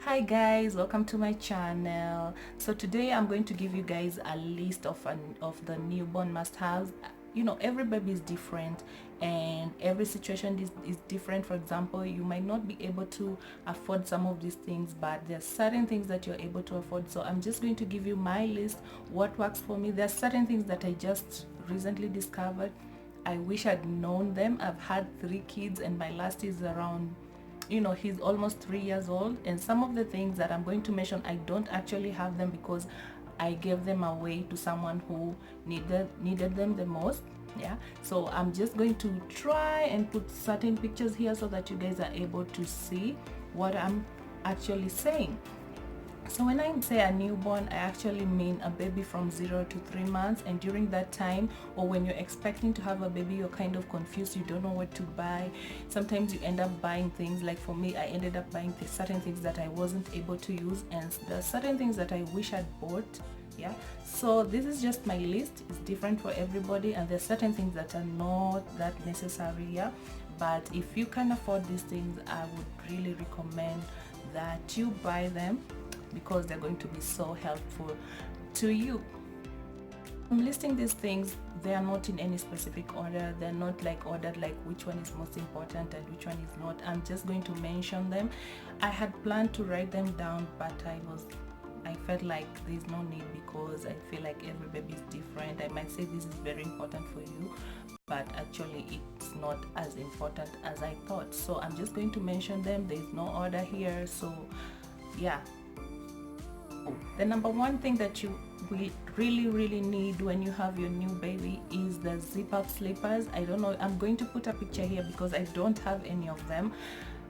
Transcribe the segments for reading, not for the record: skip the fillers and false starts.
Hi guys, welcome to my channel. So today I'm going to give you guys a list of the newborn must-haves. You know, every baby is different and every situation is different. For example, you might not be able to afford some of these things, but there are certain things that you're able to afford. So I'm just going to give you my list, what works for me. There are certain things that I just recently discovered. I wish I'd known them. I've had 3 kids and my last is around, you know, he's almost 3 years old, and some of the things that I'm going to mention, I don't actually have them because I gave them away to someone who needed them the most. Yeah, so I'm just going to try and put certain pictures here so that you guys are able to see what I'm actually saying. So when I say a newborn, I actually mean a baby from 0 to 3 months, and during that time, or when you're expecting to have a baby, you're kind of confused, you don't know what to buy. Sometimes you end up buying things, like for me, I ended up buying certain things that I wasn't able to use, and there are certain things that I wish I'd bought. Yeah, so this is just my list. It's different for everybody, and there's certain things that are not that necessary. Yeah, but if you can afford these things, I would really recommend that you buy them because they're going to be so helpful to you. I'm listing these things, they are not in any specific order. They're not like ordered like which one is most important and which one is not. I'm just going to mention them. I had planned to write them down, but I felt like there's no need because I feel like every baby is different. I might say this is very important for you, but actually it's not as important as I thought. So I'm just going to mention them. There's no order here, so yeah. The number one thing that you will really need when you have your new baby is the zip up slippers. I don't know, I'm going to put a picture here because I don't have any of them,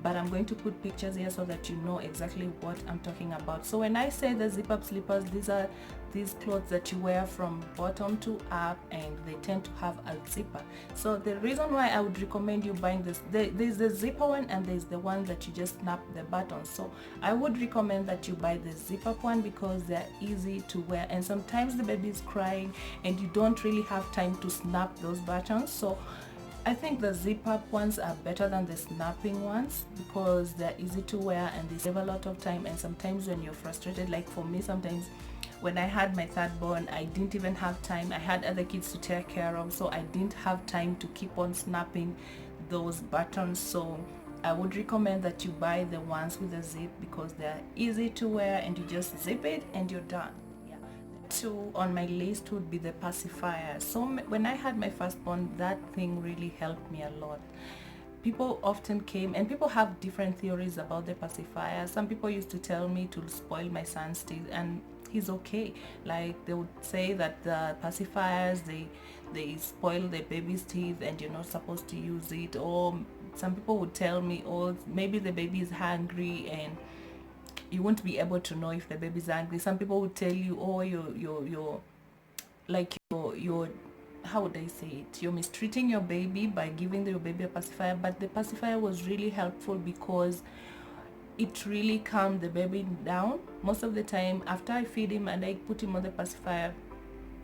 but I'm going to put pictures here so that you know exactly what I'm talking about. So when I say the zip up slippers, these are these clothes that you wear from bottom to up, and they tend to have a zipper. So the reason why I would recommend you buying this, there's the zipper one and there's the one that you just snap the button. So I would recommend that you buy the zip up one because they're easy to wear, and sometimes the baby is crying and you don't really have time to snap those buttons. So I think the zip up ones are better than the snapping ones because they're easy to wear and they save a lot of time. And sometimes when you're frustrated, like for me, sometimes when I had my third born, I didn't even have time. I had other kids to take care of, so I didn't have time to keep on snapping those buttons. So I would recommend that you buy the ones with a zip because they're easy to wear and you just zip it and you're done. Two on my list would be the pacifier. So when I had my firstborn, that thing really helped me a lot. People often came, and people have different theories about the pacifier. Some people used to tell me to spoil my son's teeth, and he's okay. Like they would say that the pacifiers, they spoil the baby's teeth and you're not supposed to use it. Or some people would tell me, oh, maybe the baby is hungry and you won't be able to know if the baby's angry. Some people would tell you, oh, you're like you're how would I say it, you're mistreating your baby by giving your baby a pacifier. But the pacifier was really helpful because it really calmed the baby down. Most of the time after I feed him and I put him on the pacifier,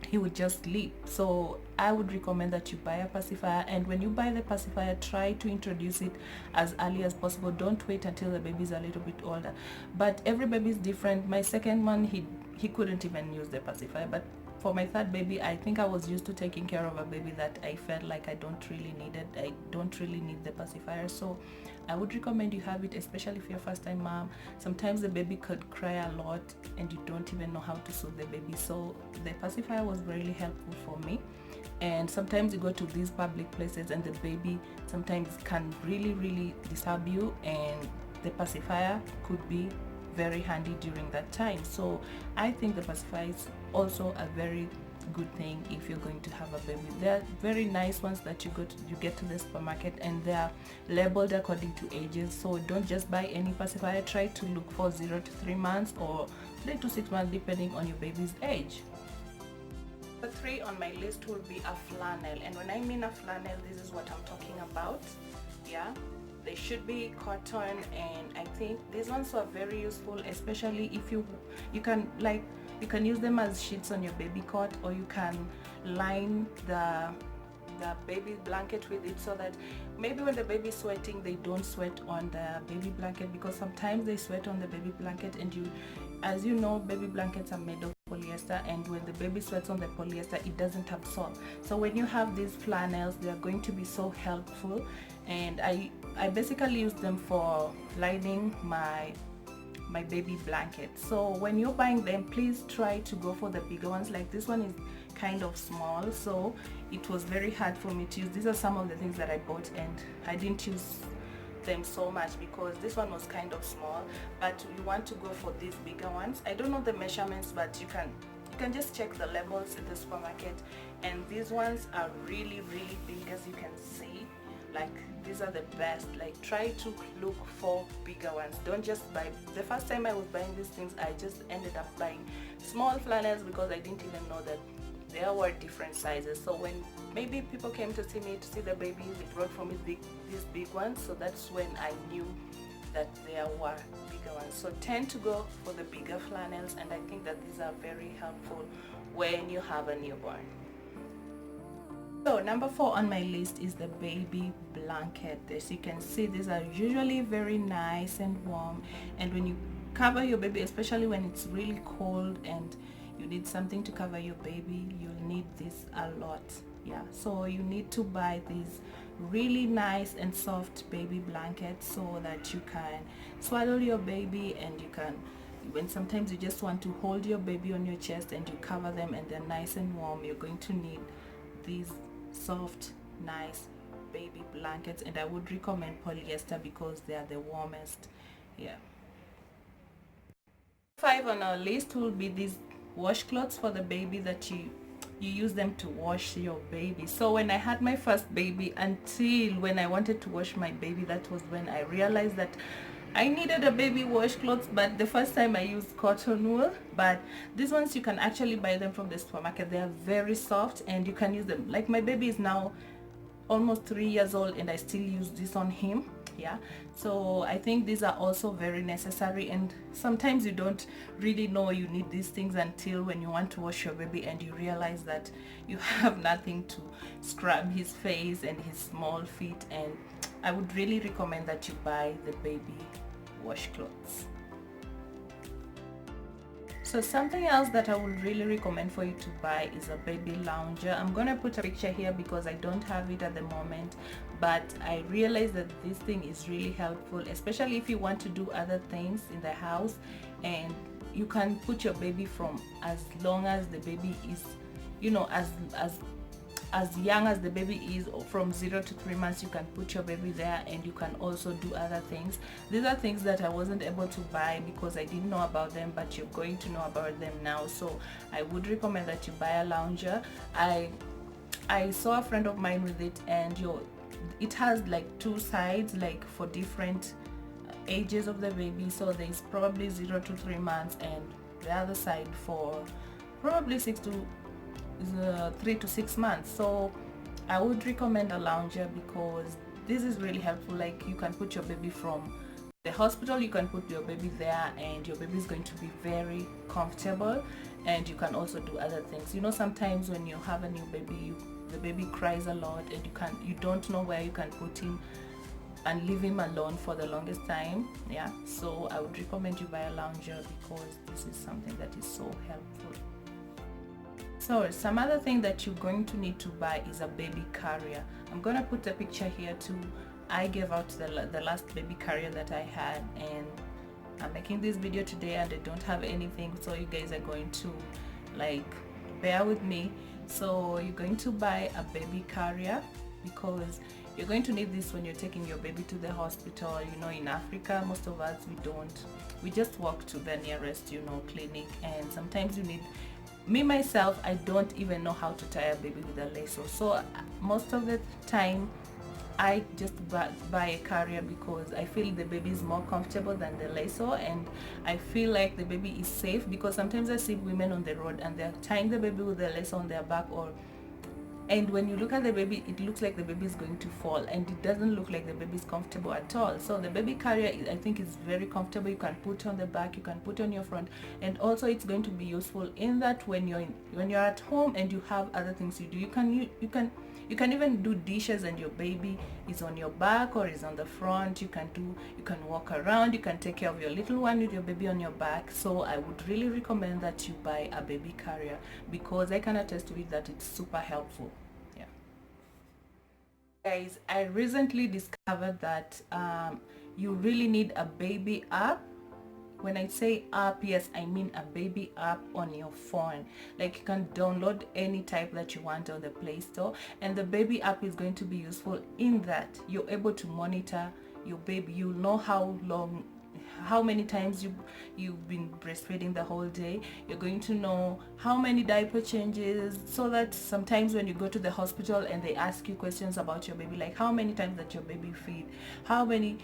he would just sleep. So I would recommend that you buy a pacifier, and when you buy the pacifier, try to introduce it as early as possible. Don't wait until the baby is a little bit older. But every baby is different. My second one, he couldn't even use the pacifier, but for my third baby, I think I was used to taking care of a baby that I felt like I don't really need the pacifier. So I would recommend you have it, especially if you're a first-time mom. Sometimes the baby could cry a lot and you don't even know how to soothe the baby. So the pacifier was really helpful for me. And sometimes you go to these public places and the baby sometimes can really disturb you, and the pacifier could be very handy during that time. So I think the pacifier is also a very good thing if you're going to have a baby. They're very nice ones that you get to the supermarket, and they're labeled according to ages. So don't just buy any pacifier. Try to look for 0 to 3 months or 3 to 6 months depending on your baby's age. The 3 on my list will be a flannel, and when I mean a flannel, this is what I'm talking about. Yeah, they should be cotton, and I think these ones are very useful, especially if you can use them as sheets on your baby cot, or you can line the the baby blanket with it, so that maybe when the baby is sweating, they don't sweat on the baby blanket, because sometimes they sweat on the baby blanket, and as you know, baby blankets are made of polyester, and when the baby sweats on the polyester, it doesn't absorb. So when you have these flannels, they are going to be so helpful, and I basically use them for lining my baby blanket. So when you're buying them, please try to go for the bigger ones. Like this one is kind of small, so it was very hard for me to use. These are some of the things that I bought, and I didn't use them so much because this one was kind of small, but you want to go for these bigger ones. I don't know the measurements, but you can just check the labels in the supermarket, and these ones are really big, as you can see. Like, these are the best. Like, try to look for bigger ones. Don't just buy. The first time I was buying these things, I just ended up buying small flannels because I didn't even know that there were different sizes. So when maybe people came to see me to see the baby, they brought for me these big ones, so that's when I knew that there were bigger ones. So tend to go for the bigger flannels, and I think that these are very helpful when you have a newborn. So number 4 on my list is the baby blanket. As you can see, these are usually very nice and warm, and when you cover your baby, especially when it's really cold and you need something to cover your baby, you'll need this a lot. Yeah, so you need to buy these really nice and soft baby blankets so that you can swaddle your baby, and you can, when sometimes you just want to hold your baby on your chest and you cover them and they're nice and warm, you're going to need these soft, nice baby blankets, and I would recommend polyester because they are the warmest. Yeah. 5 on our list will be these washcloths for the baby, that you use them to wash your baby. So when I had my first baby, until when I wanted to wash my baby, that was when I realized that I needed a baby washcloth. But the first time I used cotton wool, but these ones you can actually buy them from the supermarket. They are very soft and you can use them. Like, my baby is now almost 3 years old and I still use this on him. Yeah, so I think these are also very necessary, and sometimes you don't really know you need these things until when you want to wash your baby and you realize that you have nothing to scrub his face and his small feet, and I would really recommend that you buy the baby washcloths. So something else that I would really recommend for you to buy is a baby lounger. I'm gonna put a picture here because I don't have it at the moment, but I realized that this thing is really helpful, especially if you want to do other things in the house, and you can put your baby from as long as the baby is, you know, as young as the baby is, from 0 to 3 months. You can put your baby there, and you can also do other things. These are things that I wasn't able to buy because I didn't know about them, but you're going to know about them now. So I would recommend that you buy a lounger. I saw a friend of mine with it, and it has like 2 sides, like for different ages of the baby. So there's probably 0 to 3 months, and the other side for probably 3 to 6 months. So I would recommend a lounger because this is really helpful. Like, you can put your baby from the hospital, you can put your baby there, and your baby is going to be very comfortable, and you can also do other things. You know, sometimes when you have a new baby, the baby cries a lot, and you don't know where you can put him and leave him alone for the longest time. Yeah, so I would recommend you buy a lounger because this is something that is so helpful. So some other thing that you're going to need to buy is a baby carrier. I'm gonna put a picture here too. I gave out the last baby carrier that I had, and I'm making this video today and I don't have anything, so you guys are going to like bear with me. So you're going to buy a baby carrier because you're going to need this when you're taking your baby to the hospital. You know, in Africa, most of us, we just walk to the nearest, you know, clinic, and sometimes you need, me myself, I don't even know how to tie a baby with a lasso. So most of the time I just buy a carrier because I feel the baby is more comfortable than the lasso, and I feel like the baby is safe, because sometimes I see women on the road and they're tying the baby with the lasso on their back, and when you look at the baby, it looks like the baby is going to fall, and it doesn't look like the baby is comfortable at all. So the baby carrier, I think, is very comfortable. You can put on the back, you can put on your front, and also it's going to be useful in that when you're at home and you have other things you do, you can You can even do dishes and your baby is on your back or is on the front. You can walk around, you can take care of your little one with your baby on your back. So I would really recommend that you buy a baby carrier, because I can attest to it that it's super helpful. Yeah. Guys, I recently discovered that you really need a baby app. When I say app, yes, I mean a baby app on your phone. Like, you can download any type that you want on the Play Store, and the baby app is going to be useful in that you're able to monitor your baby. You'll know how many times you've been breastfeeding the whole day. You're going to know how many diaper changes, so that sometimes when you go to the hospital and they ask you questions about your baby, like how many times that your baby feed, how many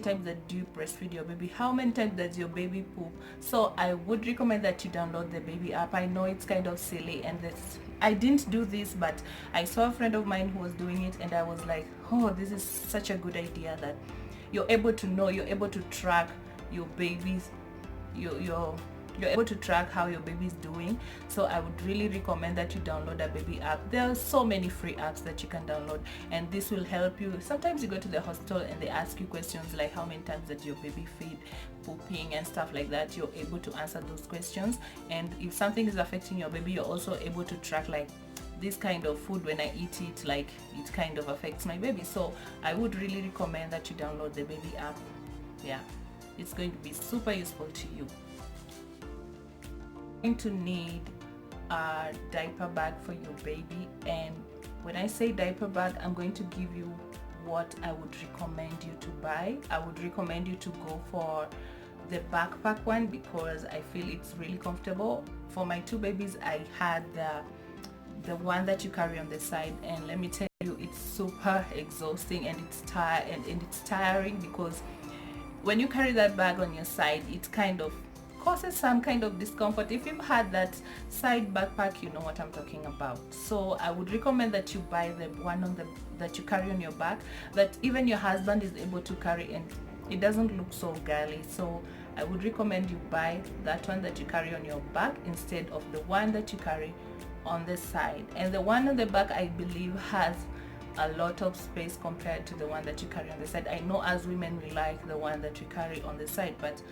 times that do you breastfeed your baby, how many times does your baby poop. So I would recommend that you download the baby app. I know it's kind of silly, and I didn't do this, but I saw a friend of mine who was doing it, and I was like, oh, this is such a good idea, that you're able to track your baby's you're able to track how your baby is doing. So I would really recommend that you download a baby app. There are so many free apps that you can download, and this will help you. Sometimes you go to the hospital and they ask you questions like how many times did your baby feed, pooping and stuff like that. You're able to answer those questions, and if something is affecting your baby, you're also able to track, like, this kind of food, when I eat it, like, it kind of affects my baby. So I would really recommend that you download the baby app. Yeah, it's going to be super useful to you. You're going to need a diaper bag for your baby, and when I say diaper bag, I'm going to give you what I would recommend you to buy. I would recommend you to go for the backpack one, because I feel it's really comfortable. For my two babies, I had the one that you carry on the side, and let me tell you, it's super exhausting, and it's tiring, because when you carry that bag on your side, it kind of causes some kind of discomfort. If you've had that side backpack, you know what I'm talking about. So I would recommend that you buy the one that you carry on your back, that even your husband is able to carry, and it doesn't look so girly. So I would recommend you buy that one that you carry on your back instead of the one that you carry on the side. And the one on the back, I believe, has a lot of space compared to the one that you carry on the side. I know as women we like the one that you carry on the side, but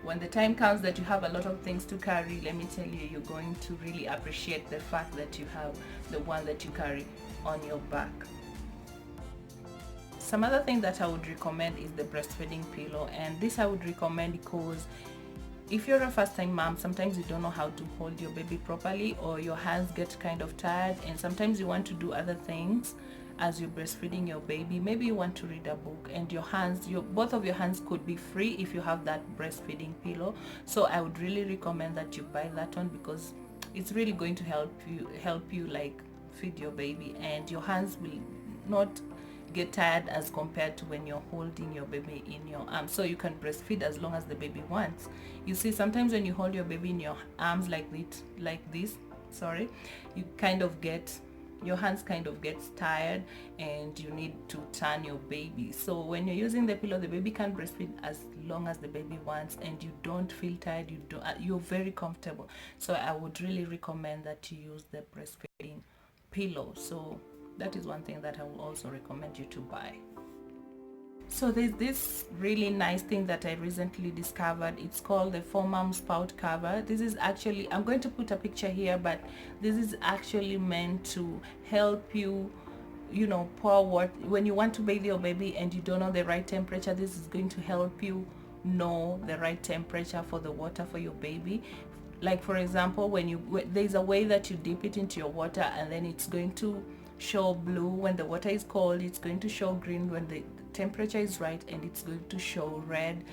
when the time comes that you have a lot of things to carry, let me tell you, you're going to really appreciate the fact that you have the one that you carry on your back. Some other thing that I would recommend is the breastfeeding pillow, and this I would recommend because if you're a first-time mom, sometimes you don't know how to hold your baby properly, or your hands get kind of tired, and sometimes you want to do other things as you're breastfeeding your baby. Maybe you want to read a book, and both of your hands could be free if you have that breastfeeding pillow. So I would really recommend that you buy that one, because it's really going to help you like feed your baby, and your hands will not get tired as compared to when you're holding your baby in your arms. So you can breastfeed as long as the baby wants. You see, sometimes when you hold your baby in your arms like this, your hands kind of gets tired, and you need to turn your baby. So when you're using the pillow, the baby can breastfeed as long as the baby wants, and you don't feel tired. You're very comfortable. So I would really recommend that you use the breastfeeding pillow. So that is one thing that I will also recommend you to buy. So there's this really nice thing that I recently discovered. It's called the Foramen spout cover. This is actually, I'm going to put a picture here, but this is actually meant to help you, pour water when you want to bathe your baby and you don't know the right temperature. This is going to help you know the right temperature for the water for your baby. Like, for example, there's a way that you dip it into your water, and then it's going to show blue when the water is cold, it's going to show green when the temperature is right, and it's going to show red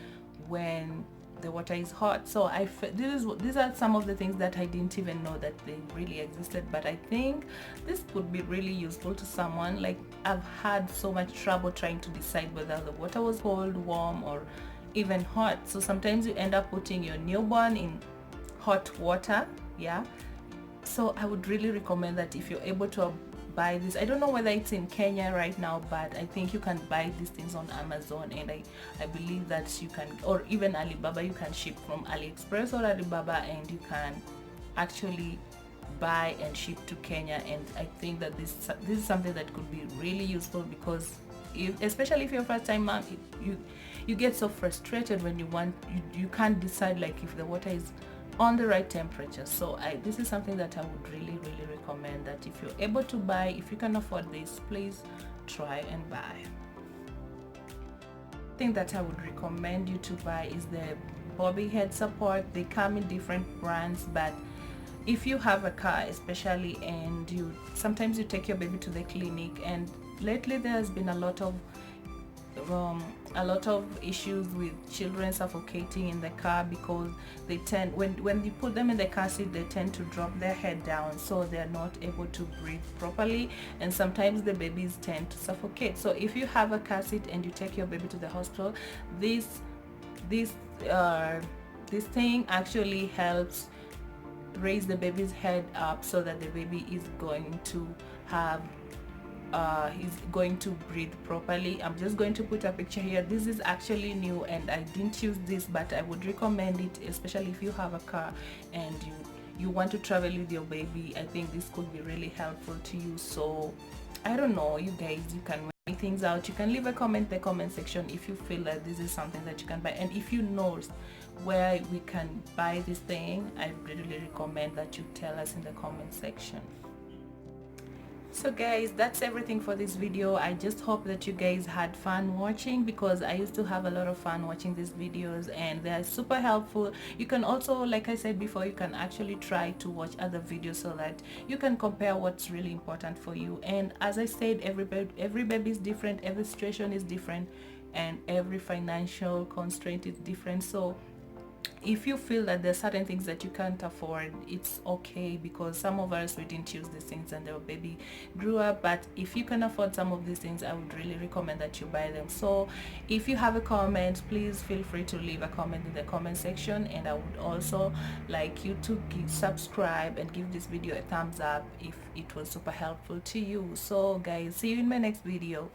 when the water is hot. So these are some of the things that I didn't even know that they really existed, but I think this could be really useful to someone. Like, I've had so much trouble trying to decide whether the water was cold, warm, or even hot. So sometimes you end up putting your newborn in hot water. Yeah, so I would really recommend that if you're able to buy this. I don't know whether it's in Kenya right now, but I think you can buy these things on Amazon, and I believe that you can, or even Alibaba, you can ship from AliExpress or Alibaba, and you can actually buy and ship to Kenya. And I think that this is something that could be really useful, because especially if you're a first time mom, you get so frustrated when you can't decide like if the water is on the right temperature. So this is something that I would really recommend, that if you're able to buy, if you can afford this, please try and buy. Thing that I would recommend you to buy is the bobby head support. They come in different brands, but if you have a car especially, and sometimes you take your baby to the clinic, and lately there has been a lot of issues with children suffocating in the car, because they tend, when you put them in the car seat, they tend to drop their head down, so they're not able to breathe properly, and sometimes the babies tend to suffocate. So if you have a car seat and you take your baby to the hospital, this thing actually helps raise the baby's head up, so that the baby is going to have he's going to breathe properly. I'm just going to put a picture here. This is actually new and I didn't use this, but I would recommend it, especially if you have a car and you want to travel with your baby. I think this could be really helpful to you. So I don't know, you guys, you can weigh things out. You can leave a comment in the comment section if you feel that this is something that you can buy, and if you know where we can buy this thing, I really recommend that you tell us in the comment section. So guys, that's everything for this video. I just hope that you guys had fun watching, because I used to have a lot of fun watching these videos and they're super helpful. You can also, like I said before, you can actually try to watch other videos so that you can compare what's really important for you. And as I said, every baby is different, every situation is different, and every financial constraint is different. So if you feel that there's certain things that you can't afford, it's okay, because some of us, we didn't use these things and our baby grew up. But if you can afford some of these things, I would really recommend that you buy them. So if you have a comment, please feel free to leave a comment in the comment section, and I would also like you to subscribe and give this video a thumbs up if it was super helpful to you. So guys, see you in my next video.